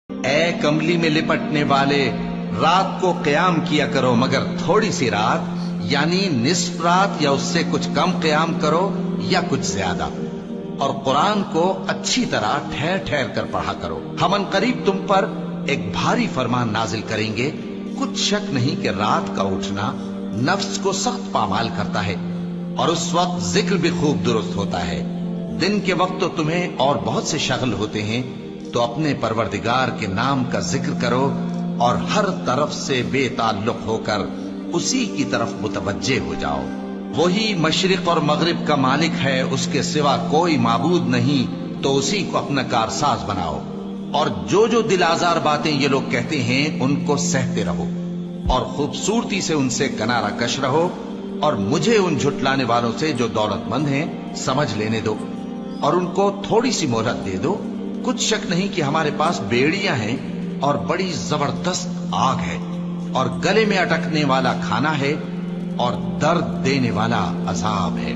اے کملی میں لپٹنے والے، رات کو قیام کیا کرو مگر تھوڑی سی رات، یعنی نصف رات یا اس سے کچھ کم قیام کرو یا کچھ زیادہ، اور قرآن کو اچھی طرح ٹھہر ٹھہر کر پڑھا کرو۔ ہم ان قریب تم پر ایک بھاری فرمان نازل کریں گے، کچھ شک نہیں کہ رات کا اٹھنا نفس کو سخت پامال کرتا ہے، اور اس وقت ذکر بھی خوب درست ہوتا ہے۔ دن کے وقت تو تمہیں اور بہت سے شغل ہوتے ہیں، تو اپنے پروردگار کے نام کا ذکر کرو اور ہر طرف سے بے تعلق ہو کر اسی کی طرف متوجہ ہو جاؤ۔ وہی مشرق اور مغرب کا مالک ہے، اس کے سوا کوئی معبود نہیں، تو اسی کو اپنا کارساز بناؤ۔ اور جو دل آزار باتیں یہ لوگ کہتے ہیں ان کو سہتے رہو، اور خوبصورتی سے ان سے کنارہ کش رہو، اور مجھے ان جھٹلانے والوں سے جو دولت مند ہیں سمجھ لینے دو، اور ان کو تھوڑی سی مہلت دے دو۔ کچھ شک نہیں کہ ہمارے پاس بیڑیاں ہیں اور بڑی زبردست آگ ہے، اور گلے میں اٹکنے والا کھانا ہے، اور درد دینے والا عذاب ہے۔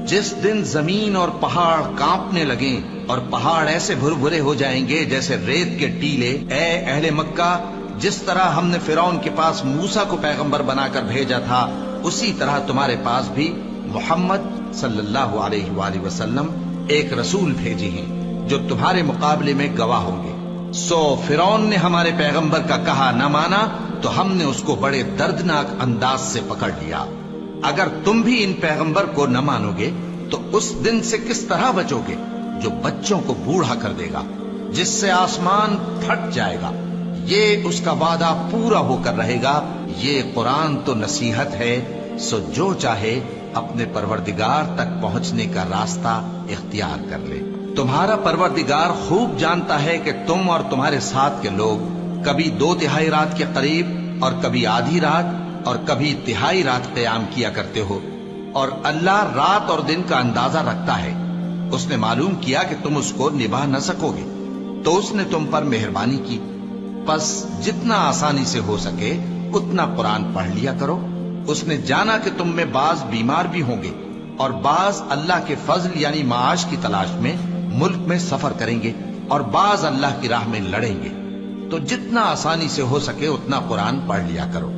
جس دن زمین اور پہاڑ کانپنے لگیں اور پہاڑ ایسے بھربھرے ہو جائیں گے جیسے ریت کے ٹیلے، اے اہل مکہ، جس طرح ہم نے فرعون کے پاس موسیٰ کو پیغمبر بنا کر بھیجا تھا، اسی طرح تمہارے پاس بھی محمد صلی اللہ علیہ وآلہ وسلم ایک رسول بھیجے ہیں جو تمہارے مقابلے میں گواہ ہوں گے۔ سو فرعون نے ہمارے پیغمبر کا کہا نہ مانا تو ہم نے اس کو بڑے دردناک انداز سے پکڑ لیا۔ اگر تم بھی ان پیغمبر کو نہ مانو گے تو اس دن سے کس طرح بچو گے جو بچوں کو بوڑھا کر دے گا، جس سے آسمان پھٹ جائے گا۔ یہ اس کا وعدہ پورا ہو کر رہے گا۔ یہ قرآن تو نصیحت ہے، سو جو چاہے اپنے پروردگار تک پہنچنے کا راستہ اختیار کر لے۔ تمہارا پروردگار خوب جانتا ہے کہ تم اور تمہارے ساتھ کے لوگ کبھی 2/3 رات کے قریب اور کبھی آدھی رات اور کبھی تہائی رات قیام کیا کرتے ہو، اور اللہ رات اور دن کا اندازہ رکھتا ہے۔ اس نے معلوم کیا کہ تم اس کو نبھا نہ سکو گے، تو اس نے تم پر مہربانی کی، پس جتنا آسانی سے ہو سکے اتنا قرآن پڑھ لیا کرو۔ اس نے جانا کہ تم میں بعض بیمار بھی ہوں گے، اور بعض اللہ کے فضل یعنی معاش کی تلاش میں ملک میں سفر کریں گے، اور بعض اللہ کی راہ میں لڑیں گے، تو جتنا آسانی سے ہو سکے اتنا قرآن پڑھ لیا کرو،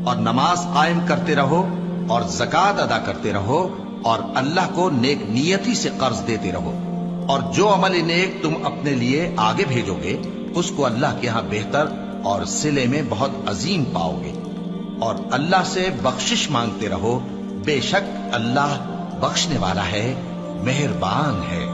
اور نماز قائم کرتے رہو، اور زکوٰۃ ادا کرتے رہو، اور اللہ کو نیک نیتی سے قرض دیتے رہو، اور جو عمل نیک تم اپنے لیے آگے بھیجو گے اس کو اللہ کے ہاں بہتر اور صلے میں بہت عظیم پاؤ گے، اور اللہ سے بخشش مانگتے رہو، بے شک اللہ بخشنے والا ہے، مہربان ہے۔